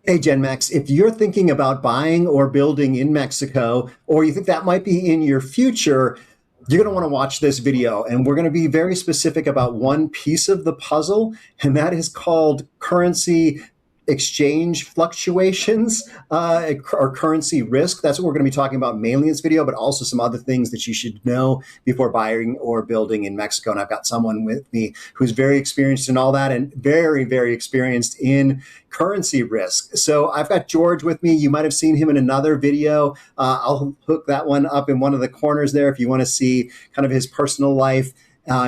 Hey, GenMax, if you're thinking about buying or building in Mexico, or you think that might be in your future, you're going to want to watch this video. And we're going to be very specific about one piece of the puzzle, and that is called currency exchange fluctuations or currency risk. That's what we're going to be talking about mainly in this video, but also some other things that you should know before buying or building in Mexico. And I've got someone with me who's very experienced in all that and very, very experienced in currency risk. So I've got George with me. You might have seen him in another video. I'll hook that one up in one of the corners there if you want to see kind of his personal life,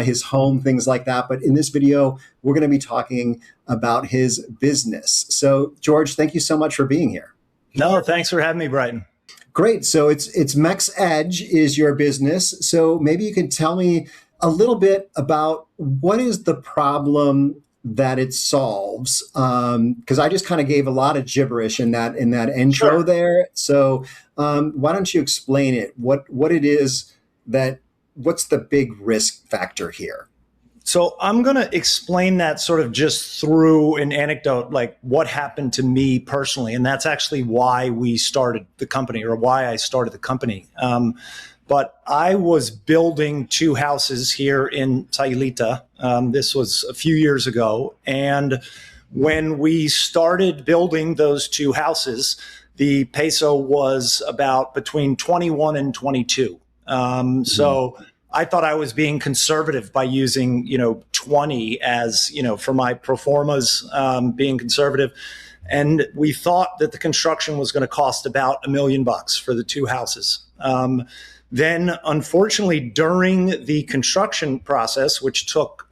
his home, things like that. But in this video, we're going to be talking about his business. So, George, thank you so much for being here. No, thanks for having me, Brighton. Great. So it's MexEdge is your business. So maybe you can tell me a little bit about what is the problem that it solves, because I just kind of gave a lot of gibberish in that intro Sure. there. So why don't you explain it? What it is that what's the big risk factor here? So I'm going to explain that sort of just through an anecdote, like what happened to me personally. And that's actually why we started the company, or why I started the company. But I was building two houses here in Sayulita. This was a few years ago. And when we started building those two houses, the peso was about between 21 and 22. So I thought I was being conservative by using, 20 as, for my pro formas, being conservative. And we thought that the construction was going to cost about $1 million for the two houses. Then, unfortunately, during the construction process, which took,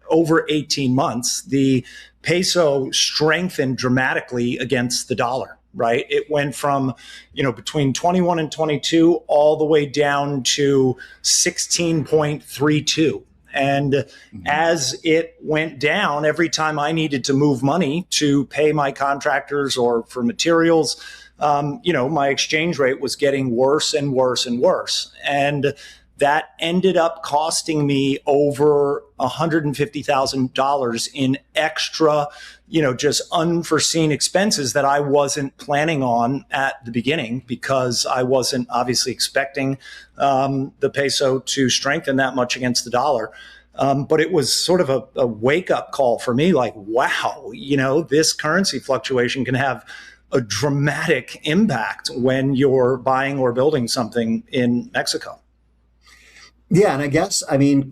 over 18 months, the peso strengthened dramatically against the dollar, right? It went from, between 21 and 22 all the way down to 16.32. And as it went down, every time I needed to move money to pay my contractors or for materials, my exchange rate was getting worse and worse and worse. And that ended up costing me over $150,000 in extra, just unforeseen expenses that I wasn't planning on at the beginning, because I wasn't obviously expecting the peso to strengthen that much against the dollar. But it was sort of a wake-up call for me, like, wow, this currency fluctuation can have a dramatic impact when you're buying or building something in Mexico. Yeah, and I guess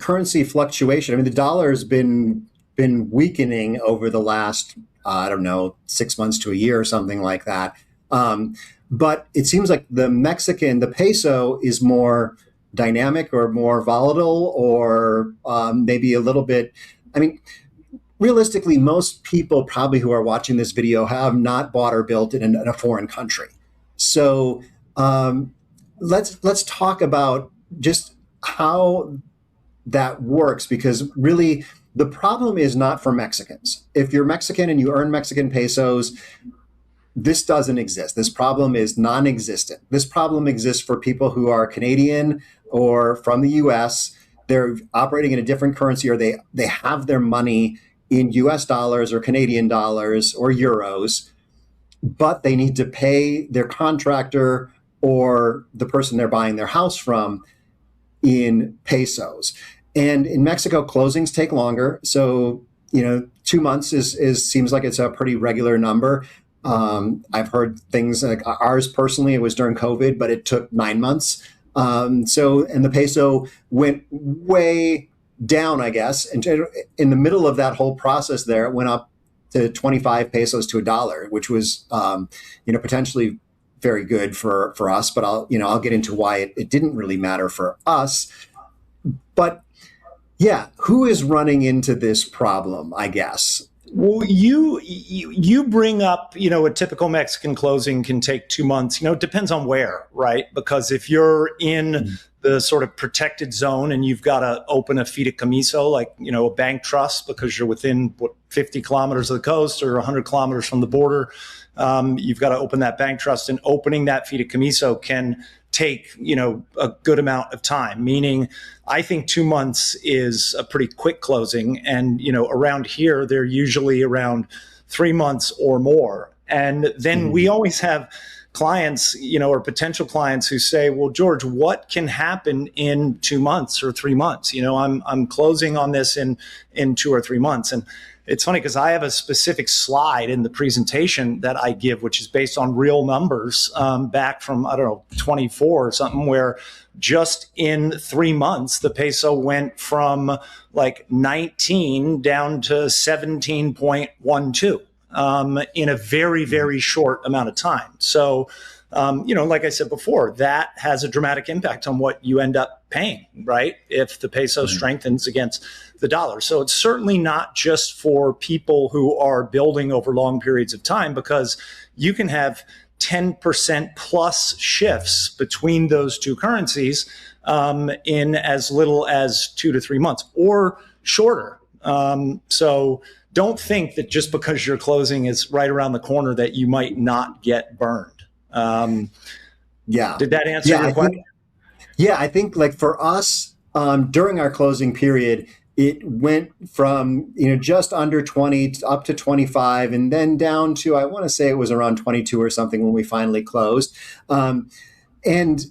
currency fluctuation. The dollar has been weakening over the last 6 months to a year or something like that. But it seems like the peso is more dynamic or more volatile, or maybe a little bit. Realistically, most people probably who are watching this video have not bought or built in a foreign country. So let's talk about just how that works, because really the problem is not for Mexicans. If you're Mexican and you earn Mexican pesos, this doesn't exist. This problem is non-existent. This problem exists for people who are Canadian or from the US. They're operating in a different currency, or they have their money in US dollars or Canadian dollars or euros, but they need to pay their contractor or the person they're buying their house from in pesos. And in Mexico, closings take longer. So, 2 months is seems like it's a pretty regular number. I've heard things like ours personally, it was during COVID, but it took 9 months. And the peso went way down, I guess. And in the middle of that whole process there, it went up to 25 pesos to $1, which was, potentially very good for us. But I'll get into why it didn't really matter for us. But yeah, who is running into this problem, I guess? Well, you bring up, a typical Mexican closing can take 2 months. It depends on where, right? Because if you're in the sort of protected zone and you've got to open a fideicomiso, like, a bank trust, because you're within 50 kilometers of the coast or 100 kilometers from the border, you've got to open that bank trust, and opening that fideicomiso can take, a good amount of time, meaning I think 2 months is a pretty quick closing. And, around here, they're usually around 3 months or more. And then we always have clients, or potential clients who say, well, George, what can happen in 2 months or 3 months? I'm closing on this in 2 or 3 months. And it's funny because I have a specific slide in the presentation that I give, which is based on real numbers back from, 24 or something, where just in 3 months, the peso went from like 19 down to 17.12 in a very, very short amount of time. So, like I said before, that has a dramatic impact on what you end up paying, right? If the peso strengthens against the dollar. So it's certainly not just for people who are building over long periods of time, because you can have 10% plus shifts between those two currencies in as little as 2 to 3 months or shorter. So don't think that just because your closing is right around the corner that you might not get burned. Did that answer your question? I think like for us, during our closing period, it went from, just under 20 up to 25 and then down to, I want to say it was around 22 or something when we finally closed. And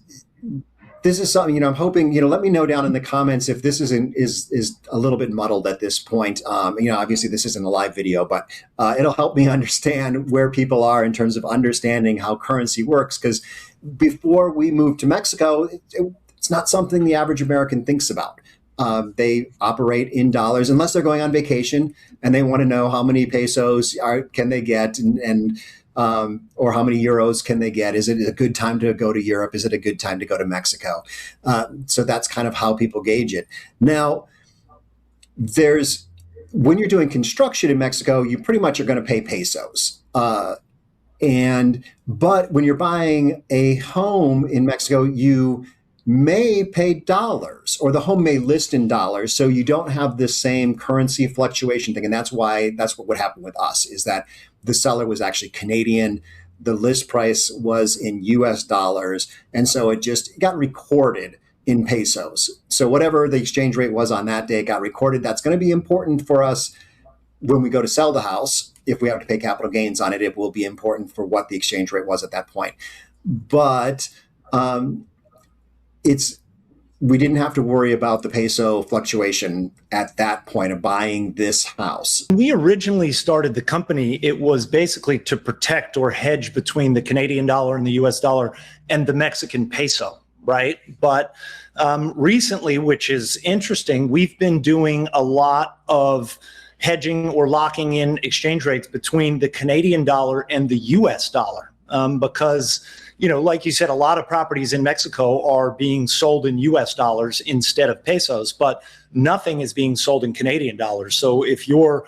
this is something, I'm hoping, let me know down in the comments if this is a little bit muddled at this point. Obviously this isn't a live video, but it'll help me understand where people are in terms of understanding how currency works. Because before we moved to Mexico, it's not something the average American thinks about. They operate in dollars unless they're going on vacation and they want to know how many pesos can they get and or how many euros can they get? Is it a good time to go to Europe? Is it a good time to go to Mexico? So that's kind of how people gauge it. Now, when you're doing construction in Mexico, you pretty much are going to pay pesos. But when you're buying a home in Mexico, you may pay dollars, or the home may list in dollars, so you don't have the same currency fluctuation thing. And that's what would happen with us, is that the seller was actually Canadian, the list price was in US dollars, and so it got recorded in pesos. So whatever the exchange rate was on that day got recorded. That's going to be important for us when we go to sell the house. If we have to pay capital gains on it, it will be important for what the exchange rate was at that point. But we didn't have to worry about the peso fluctuation at that point of buying this house. When we originally started the company, it was basically to protect or hedge between the Canadian dollar and the US dollar and the Mexican peso, right? But recently, which is interesting, we've been doing a lot of hedging or locking in exchange rates between the Canadian dollar and the US dollar because like you said, a lot of properties in Mexico are being sold in US dollars instead of pesos, but nothing is being sold in Canadian dollars. So if you're,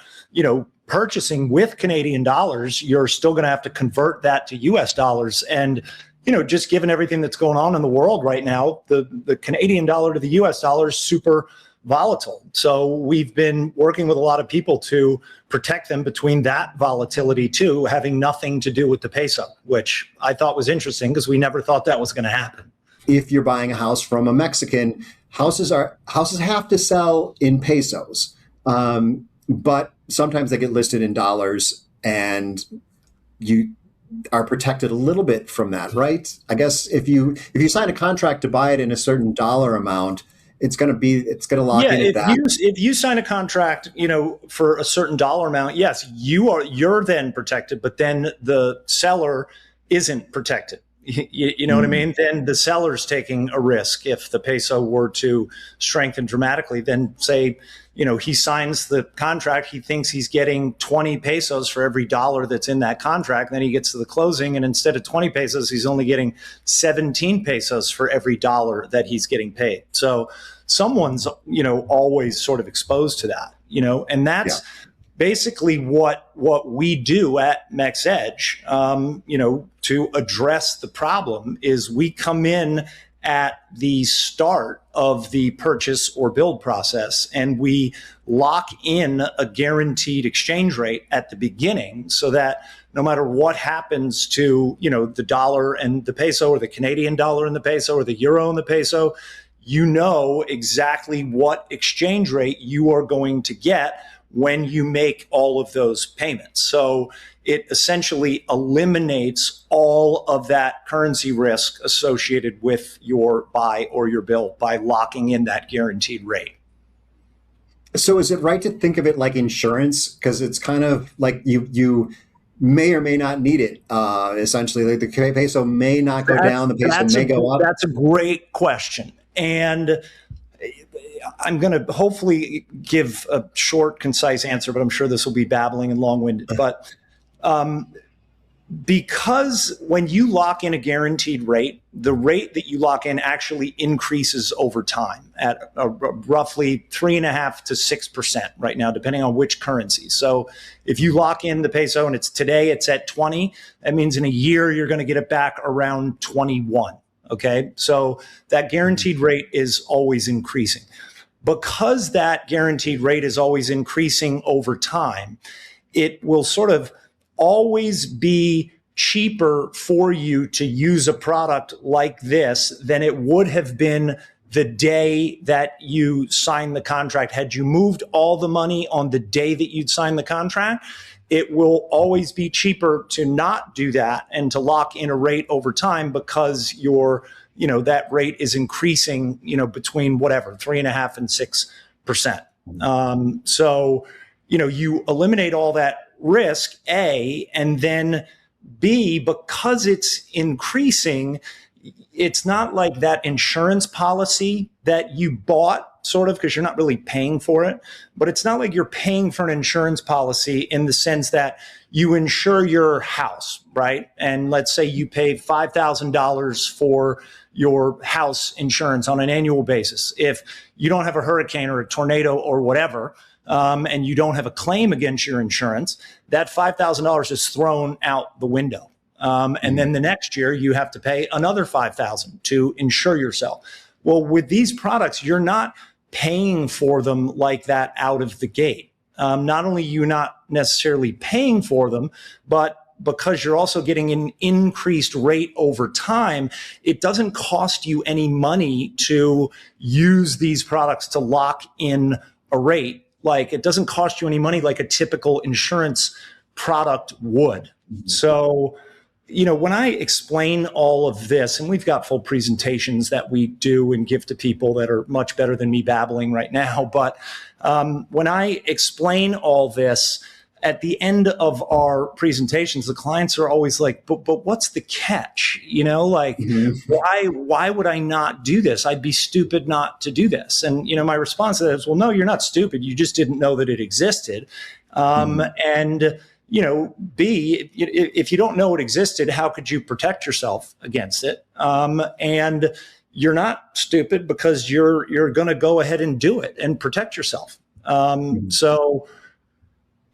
purchasing with Canadian dollars, you're still going to have to convert that to US dollars. And, just given everything that's going on in the world right now, the Canadian dollar to the US dollar is super volatile. So we've been working with a lot of people to protect them between that volatility too, having nothing to do with the peso, which I thought was interesting because we never thought that was going to happen. If you're buying a house from a Mexican, houses have to sell in pesos, but sometimes they get listed in dollars, and you are protected a little bit from that, right? I guess if you sign a contract to buy it in a certain dollar amount, it's going to lock in that. If you sign a contract, for a certain dollar amount, yes, you're then protected, but then the seller isn't protected. You know what I mean? Then the seller's taking a risk. If the peso were to strengthen dramatically, then say, he signs the contract, he thinks he's getting 20 pesos for every dollar that's in that contract. Then he gets to the closing, and instead of 20 pesos, he's only getting 17 pesos for every dollar that he's getting paid. So someone's, always sort of exposed to that, and that's basically what we do at MexEdge, to address the problem is we come in at the start of the purchase or build process, and we lock in a guaranteed exchange rate at the beginning so that no matter what happens to, the dollar and the peso, or the Canadian dollar and the peso, or the euro and the peso, exactly what exchange rate you are going to get when you make all of those payments. So it essentially eliminates all of that currency risk associated with your buy or your bill by locking in that guaranteed rate. So is it right to think of it like insurance? Because it's kind of like you may or may not need it. Essentially, like the peso may not go down, the peso may go up. That's a great question. And I'm going to hopefully give a short, concise answer, but I'm sure this will be babbling and long-winded. But because when you lock in a guaranteed rate, the rate that you lock in actually increases over time at roughly 3.5% to 6% right now, depending on which currency. So if you lock in the peso and today it's at 20, that means in a year you're going to get it back around 21. Okay, so that guaranteed rate is always increasing. Because that guaranteed rate is always increasing over time, it will sort of always be cheaper for you to use a product like this than it would have been the day that you signed the contract. Had you moved all the money on the day that you'd signed the contract, it will always be cheaper to not do that and to lock in a rate over time because that rate is increasing, between whatever, 3.5% and 6%. So, you eliminate all that risk, A, and then B, because it's increasing, it's not like that insurance policy that you bought, sort of, because you're not really paying for it. But it's not like you're paying for an insurance policy in the sense that you insure your house, right? And let's say you pay $5,000 for your house insurance on an annual basis. If you don't have a hurricane or a tornado or whatever, and you don't have a claim against your insurance, that $5,000 is thrown out the window. And then the next year you have to pay another $5,000 to insure yourself. Well, with these products, you're not paying for them like that out of the gate. Not only are you not necessarily paying for them, but because you're also getting an increased rate over time, it doesn't cost you any money to use these products to lock in a rate. Like, it doesn't cost you any money like a typical insurance product would. So, when I explain all of this, and we've got full presentations that we do and give to people that are much better than me babbling right now, but when I explain all this, at the end of our presentations, the clients are always like, but what's the catch? Why would I not do this? I'd be stupid not to do this. And, my response to that is, well, no, you're not stupid. You just didn't know that it existed. And, B, if you don't know it existed, how could you protect yourself against it? And you're not stupid because you're going to go ahead and do it and protect yourself. So,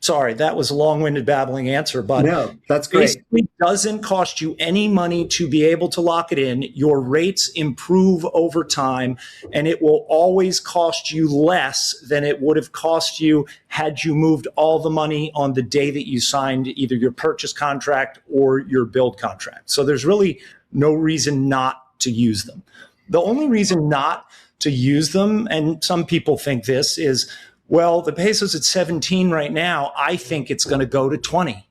sorry, that was a long-winded babbling answer, but no, that's great. Basically doesn't cost you any money to be able to lock it in. Your rates improve over time, and it will always cost you less than it would have cost you had you moved all the money on the day that you signed either your purchase contract or your build contract. So there's really no reason not to use them. The only reason not to use them, and some people think this, is, well, the peso's at 17 right now. I think it's going to go to 20.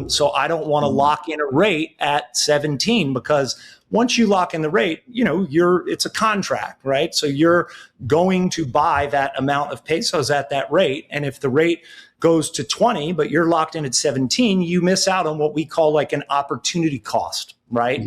So I don't want to lock in a rate at 17, because once you lock in the rate, it's a contract, right? So you're going to buy that amount of pesos at that rate. And if the rate goes to 20, but you're locked in at 17, you miss out on what we call like an opportunity cost, right?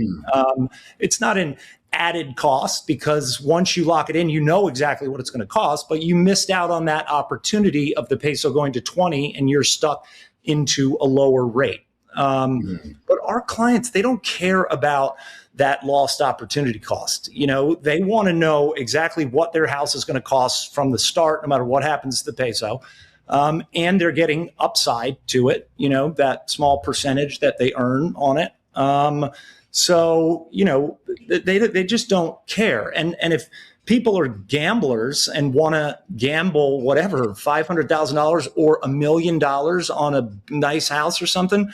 It's not an added cost, because once you lock it in, you know exactly what it's going to cost, but you missed out on that opportunity of the peso going to 20 and you're stuck into a lower rate. But our clients, they don't care about that lost opportunity cost. They want to know exactly what their house is going to cost from the start, no matter what happens to the peso. And they're getting upside to it, that small percentage that they earn on it. So, they just don't care. And if people are gamblers and want to gamble whatever, $500,000 or $1 million on a nice house or something,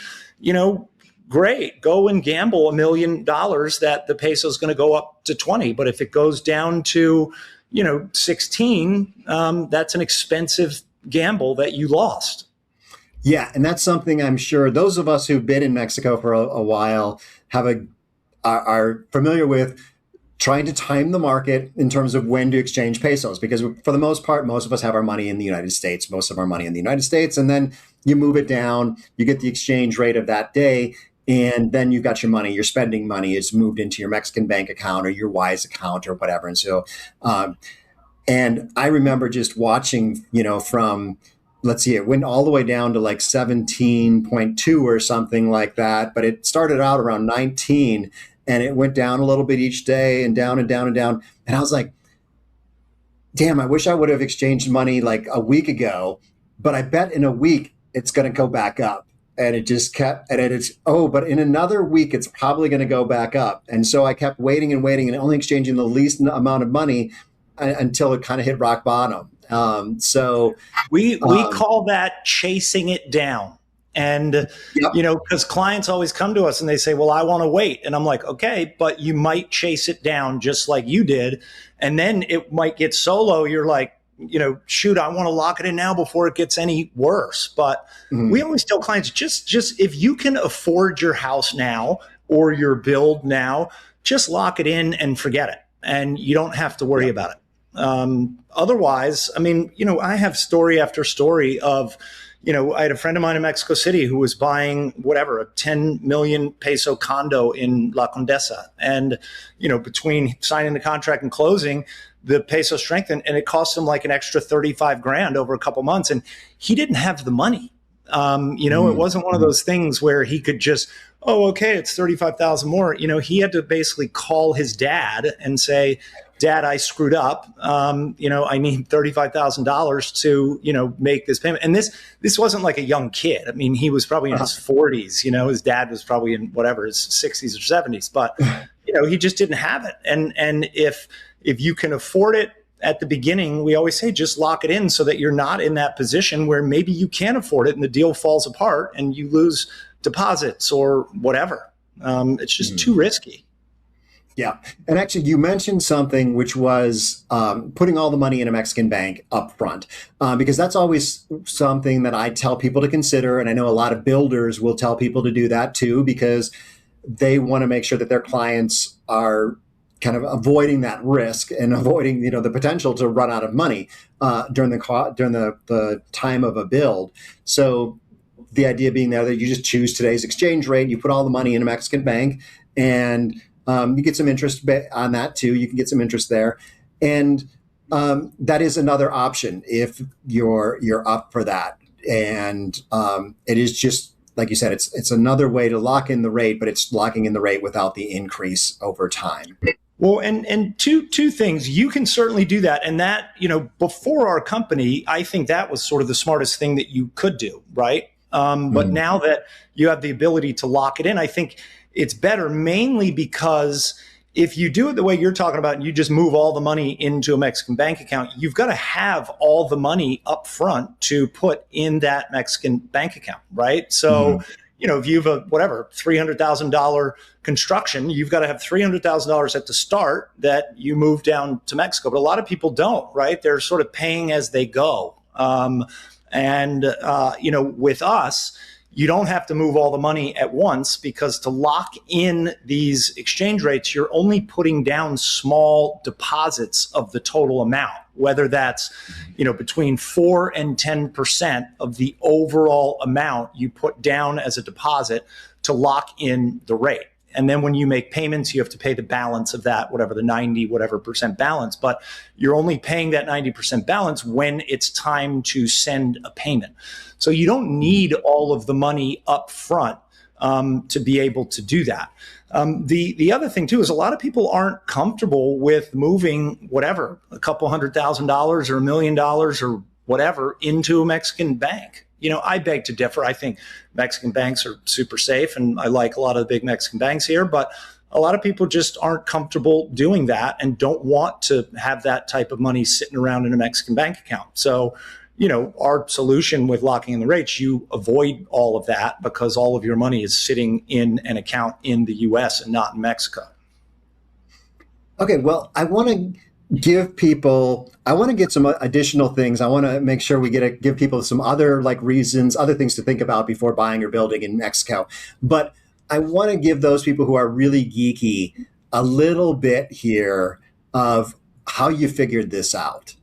great, go and gamble $1 million that the peso is going to go up to 20. But if it goes down to, 16, that's an expensive gamble that you lost. Yeah, and that's something I'm sure those of us who've been in Mexico for a while are familiar with, trying to time the market in terms of when to exchange pesos, because for the most part, most of us have our money in the United States, and then you move it down, you get the exchange rate of that day, and then you've got your money, your spending money is moved into your Mexican bank account or your Wise account or whatever. And so, and I remember just watching, from, let's see, it went all the way down to like 17.2 or something like that, but it started out around 19 and it went down a little bit each day and down and down and down. And I was like, damn, I wish I would have exchanged money like a week ago, but I bet in a week it's going to go back up. And it just kept, but in another week, it's probably going to go back up. And so I kept waiting and only exchanging the least amount of money until it kind of hit rock bottom. So we call that chasing it down. And, yep. Because clients always come to us and they say, well, I want to wait. And I'm like, okay, but you might chase it down just like you did. And then it might get so low. You're like, shoot, I want to lock it in now before it gets any worse. But we always tell clients, just if you can afford your house now or your build now, just lock it in and forget it. And you don't have to worry about it. Otherwise, I have story after story of, I had a friend of mine in Mexico City who was buying a 10 million peso condo in La Condesa. And, between signing the contract and closing, the peso strengthened and it cost him like an extra 35 grand over a couple months. And he didn't have the money. It wasn't one of those things where he could just, oh, okay, it's 35,000 more. He had to basically call his dad and say, Dad, I screwed up. I need $35,000 to, make this payment. And this wasn't like a young kid. He was probably in his 40s. His dad was probably in his 60s or 70s. But, he just didn't have it. And if you can afford it at the beginning, we always say just lock it in so that you're not in that position where maybe you can't afford it and the deal falls apart and you lose deposits or whatever. It's just too risky. Yeah. And actually, you mentioned something which was putting all the money in a Mexican bank up front, because that's always something that I tell people to consider. And I know a lot of builders will tell people to do that too, because they want to make sure that their clients are kind of avoiding that risk and avoiding, the potential to run out of money during the time of a build. So the idea being there that you just choose today's exchange rate, you put all the money in a Mexican bank, and you get some interest on that too. You can get some interest there, and that is another option if you're up for that. And it is just like you said, it's another way to lock in the rate, but it's locking in the rate without the increase over time. Well, and two things, you can certainly do that. And that, before our company, I think that was sort of the smartest thing that you could do, right? But now that you have the ability to lock it in, I think it's better, mainly because if you do it the way you're talking about and you just move all the money into a Mexican bank account, you've got to have all the money up front to put in that Mexican bank account, right? So, if you have a $300,000 construction, you've got to have $300,000 at the start that you move down to Mexico. But a lot of people don't, right? They're sort of paying as they go. With us, you don't have to move all the money at once, because to lock in these exchange rates, you're only putting down small deposits of the total amount, whether that's, between 4 and 10% of the overall amount you put down as a deposit to lock in the rate. And then when you make payments, you have to pay the balance of that, the 90 percent balance. But you're only paying that 90% balance when it's time to send a payment. So you don't need all of the money up front to be able to do that. The other thing too is a lot of people aren't comfortable with moving a couple $100,000 or $1 million or whatever into a Mexican bank. I beg to differ. I think Mexican banks are super safe, and I like a lot of the big Mexican banks here, but a lot of people just aren't comfortable doing that and don't want to have that type of money sitting around in a Mexican bank account. So, our solution with locking in the rates, you avoid all of that because all of your money is sitting in an account in the US and not in Mexico. Okay, well, I want to give people, I want to get some additional things. I want to make sure we give people some other like reasons, other things to think about before buying or building in Mexico. But I want to give those people who are really geeky a little bit here of how you figured this out.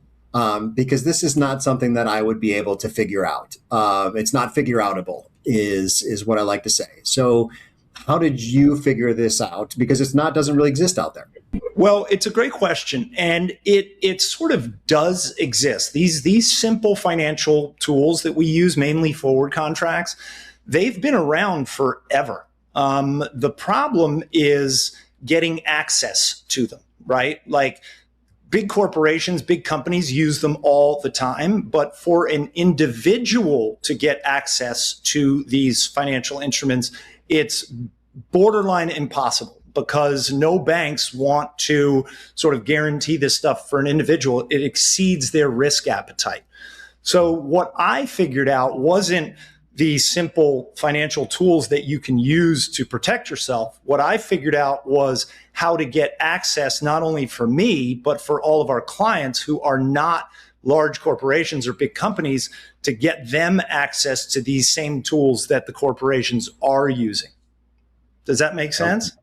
Because this is not something that I would be able to figure out. It's not figure outable is what I like to say. So how did you figure this out? Because it's not, doesn't really exist out there. Well, it's a great question, and it sort of does exist. These simple financial tools that we use, mainly forward contracts, they've been around forever. The problem is getting access to them, right? Like big corporations, big companies use them all the time, but for an individual to get access to these financial instruments, it's borderline impossible, because no banks want to sort of guarantee this stuff for an individual. It exceeds their risk appetite. So what I figured out wasn't the simple financial tools that you can use to protect yourself. What I figured out was how to get access, not only for me, but for all of our clients who are not large corporations or big companies, to get them access to these same tools that the corporations are using. Does that make sense?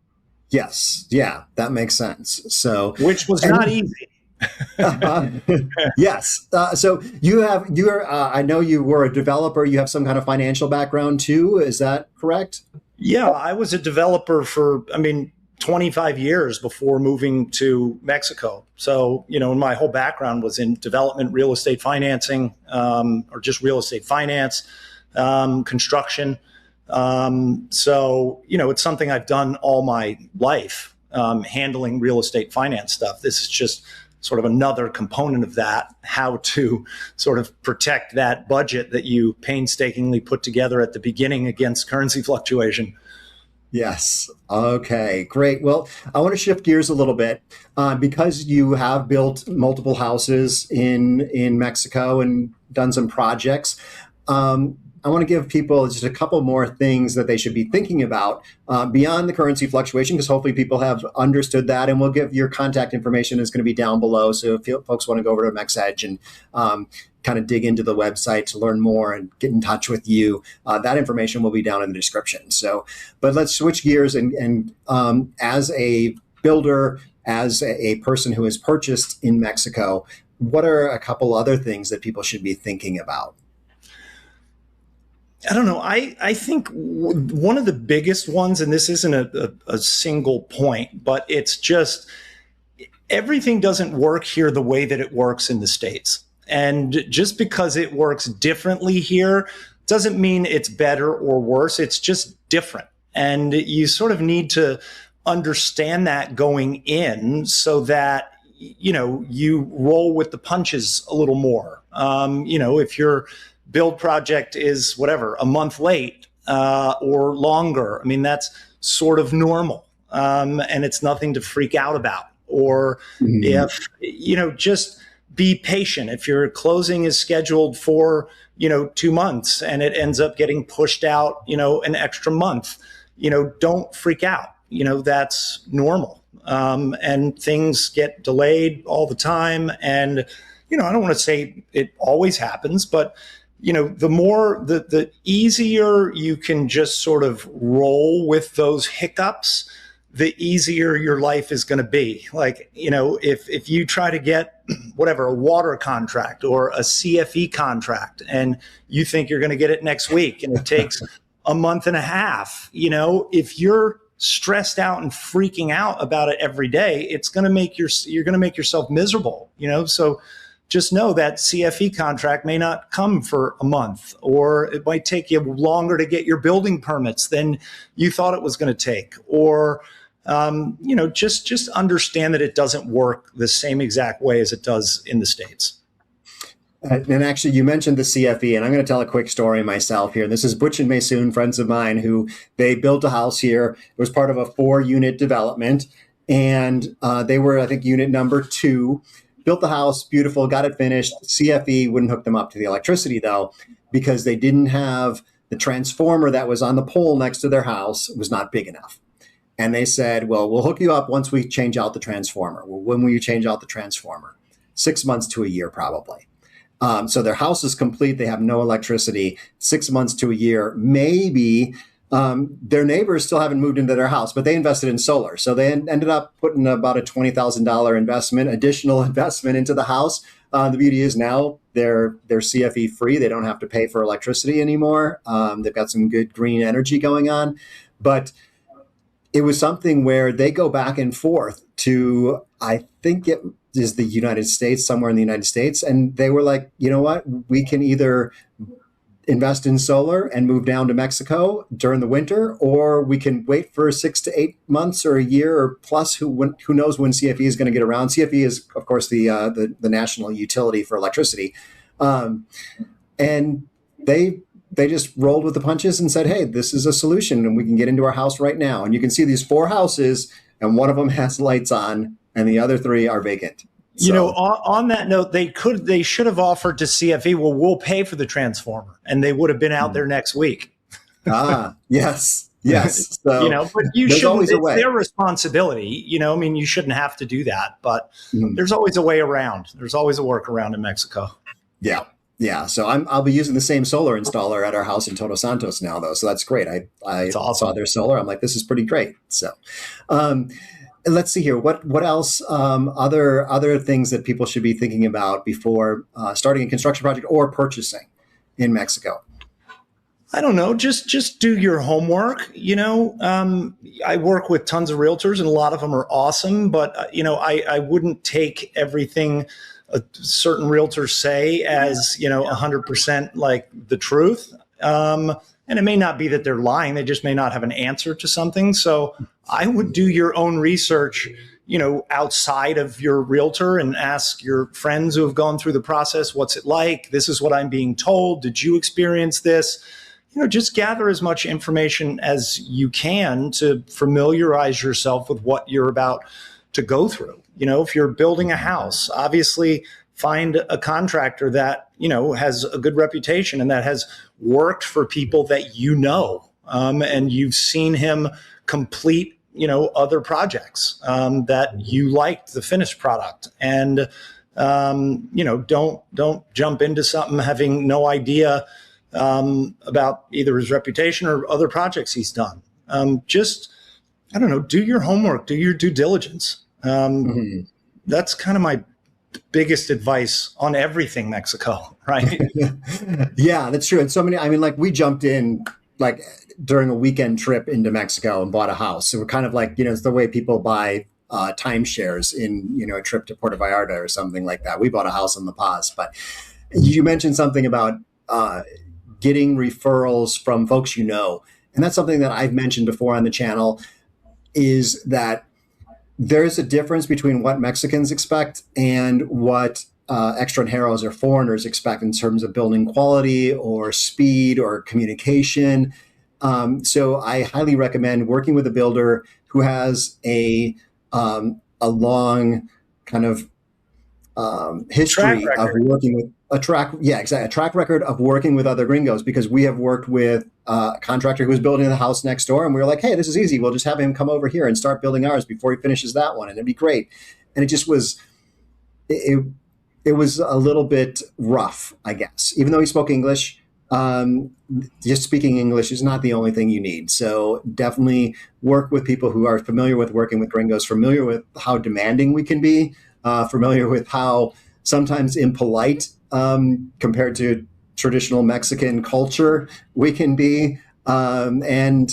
Yes. Yeah, that makes sense. So, which was not easy. Yes. So you're, I know you were a developer. You have some kind of financial background too. Is that correct? Yeah, I was a developer for, 25 years before moving to Mexico. So, my whole background was in development, real estate financing, or just real estate finance, construction. So, it's something I've done all my life, handling real estate finance stuff. This is just sort of another component of that, how to sort of protect that budget that you painstakingly put together at the beginning against currency fluctuation. Yes. Okay, great. Well, I want to shift gears a little bit because you have built multiple houses in Mexico and done some projects. I want to give people just a couple more things that they should be thinking about beyond the currency fluctuation, because hopefully people have understood that. And we'll give your contact information is going to be down below. So if folks want to go over to MexEdge and kind of dig into the website to learn more and get in touch with you, that information will be down in the description. So, but let's switch gears and as a builder, as a person who has purchased in Mexico, what are a couple other things that people should be thinking about? I don't know. I think one of the biggest ones, and this isn't a single point, but it's just everything doesn't work here the way that it works in the States. And just because it works differently here doesn't mean it's better or worse. It's just different. And you sort of need to understand that going in so that, you roll with the punches a little more. If you're build project is whatever, a month late or longer, that's sort of normal. And it's nothing to freak out about. Or if, just be patient. If your closing is scheduled for, 2 months and it ends up getting pushed out, an extra month, don't freak out. That's normal. And things get delayed all the time. And, I don't want to say it always happens, but the easier you can just sort of roll with those hiccups, the easier your life is going to be. Like, if you try to get whatever, a water contract or a CFE contract, and you think you're going to get it next week and it takes a month and a half, if you're stressed out and freaking out about it every day, you're going to make yourself miserable, so just know that CFE contract may not come for a month, or it might take you longer to get your building permits than you thought it was going to take. Or, just understand that it doesn't work the same exact way as it does in the States. And actually, you mentioned the CFE, and I'm going to tell a quick story myself here. This is Butch and Maysoon, friends of mine, who they built a house here. It was part of a 4-unit development, and they were, I think, unit number 2. Built the house, beautiful, got it finished. CFE wouldn't hook them up to the electricity, though, because they didn't have the transformer that was on the pole next to their house was not big enough. And they said, well, we'll hook you up once we change out the transformer. Well, when will you change out the transformer? 6 months to a year, probably. So their house is complete. They have no electricity. 6 months to a year, maybe. Their neighbors still haven't moved into their house, but they invested in solar. So they ended up putting about a $20,000 additional investment into the house. The beauty is now they're CFE free. They don't have to pay for electricity anymore. They've got some good green energy going on. But it was something where they go back and forth to, I think it is the United States, somewhere in the United States. And they were like, you know what, we can either invest in solar and move down to Mexico during the winter, or we can wait for 6 to 8 months or a year or plus. Who knows when CFE is going to get around? CFE is, of course, the national utility for electricity, and they just rolled with the punches and said, "Hey, this is a solution, and we can get into our house right now." And you can see these 4 houses, and one of them has lights on, and the other 3 are vacant. You know, on that note, they should have offered to CFE, well, we'll pay for the transformer, and they would have been out there next week. Yes. So, you know, but you shouldn't. It's their responsibility. You know, I mean, you shouldn't have to do that, but there's always a way around. There's always a workaround in Mexico. Yeah. So I'll be using the same solar installer at our house in Todos Santos now, though. So that's great. I saw their solar. I'm like, this is pretty great. So, let's see here. What else? Other things that people should be thinking about before starting a construction project or purchasing in Mexico. I don't know. Just do your homework. You know, I work with tons of realtors, and a lot of them are awesome. But you know, I wouldn't take everything certain realtors say as 100% like the truth. And it may not be that they're lying. They just may not have an answer to something. So I would do your own research, outside of your realtor, and ask your friends who have gone through the process, what's it like? This is what I'm being told. Did you experience this? Just gather as much information as you can to familiarize yourself with what you're about to go through. If you're building a house, obviously find a contractor that, has a good reputation and that has worked for people that and you've seen him complete, other projects that you liked the finished product. And, don't jump into something having no idea about either his reputation or other projects he's done. Do your homework, do your due diligence. That's kind of my biggest advice on everything Mexico, right? Yeah, that's true. And so many, we jumped in during a weekend trip into Mexico and bought a house. So we're kind of it's the way people buy timeshares in, a trip to Puerto Vallarta or something like that. We bought a house in La Paz. But you mentioned something about getting referrals from folks you know. And that's something that I've mentioned before on the channel, is that there's a difference between what Mexicans expect and what extranjeros or foreigners expect in terms of building quality or speed or communication. So I highly recommend working with a builder who has a long kind of history of working with a track record of working with other gringos, because we have worked with a contractor who was building the house next door, and we were like, hey, this is easy. We'll just have him come over here and start building ours before he finishes that one, and it'd be great. And it just was, it was a little bit rough, I guess, even though he spoke English. Just speaking English is not the only thing you need. So definitely work with people who are familiar with working with gringos, familiar with how demanding we can be, familiar with how sometimes impolite compared to traditional Mexican culture we can be, and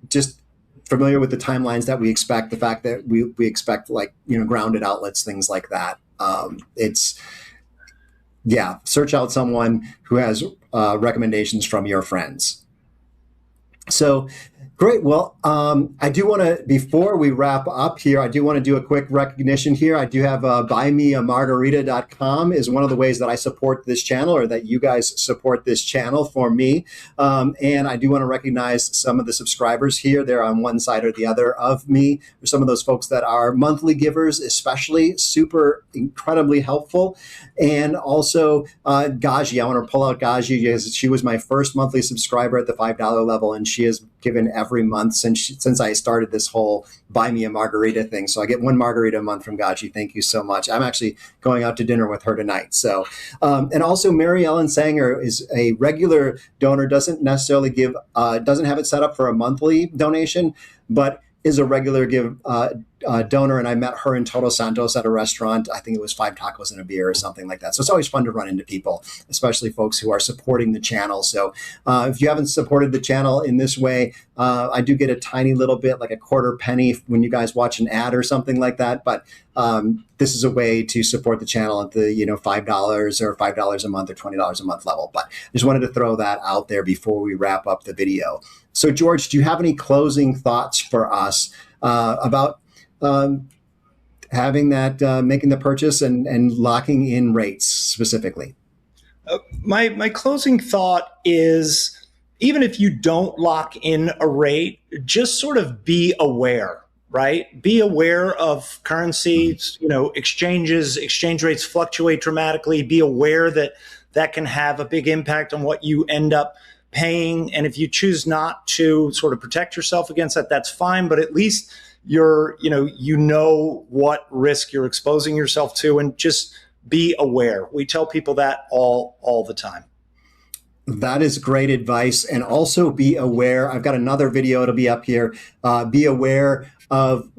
just familiar with the timelines that we expect, the fact that we expect grounded outlets, things like that. Search out someone who has recommendations from your friends. So great. Well, I do want to, before we wrap up here, I do want to do a quick recognition here. I do have buymeamargarita.com is one of the ways that I support this channel, or that you guys support this channel for me. And I do want to recognize some of the subscribers here. They're on one side or the other of me. There's some of those folks that are monthly givers, especially super incredibly helpful. And also Gaji, I want to pull out Gaji because she was my first monthly subscriber at the $5 level, and she has given every month since I started this whole buy me a margarita thing. So I get one margarita a month from Gachi. Thank you so much. I'm actually going out to dinner with her tonight. So, and also Mary Ellen Sanger is a regular donor, doesn't necessarily give, doesn't have it set up for a monthly donation, but is a regular donor, and I met her in Todos Santos at a restaurant. I think it was 5 tacos and a beer or something like that. So it's always fun to run into people, especially folks who are supporting the channel. So if you haven't supported the channel in this way, I do get a tiny little bit, like a quarter penny when you guys watch an ad or something like that. But this is a way to support the channel at the $5 or $5 a month or $20 a month level. But I just wanted to throw that out there before we wrap up the video. So George, do you have any closing thoughts for us about having that, making the purchase and locking in rates specifically? My closing thought is, even if you don't lock in a rate, just sort of be aware, right? Be aware of currencies, exchange rates fluctuate dramatically. Be aware that that can have a big impact on what you end up paying. And if you choose not to sort of protect yourself against that, that's fine. But at least you know what risk you're exposing yourself to, and just be aware. We tell people that all the time. That is great advice. And also be aware. I've got another video. It'll be up here. Be aware of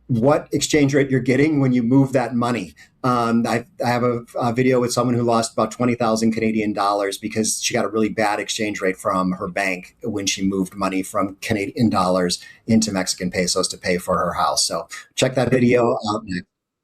what exchange rate you're getting when you move that money. I have a video with someone who lost about 20,000 Canadian dollars because she got a really bad exchange rate from her bank when she moved money from Canadian dollars into Mexican pesos to pay for her house. So check that video out next.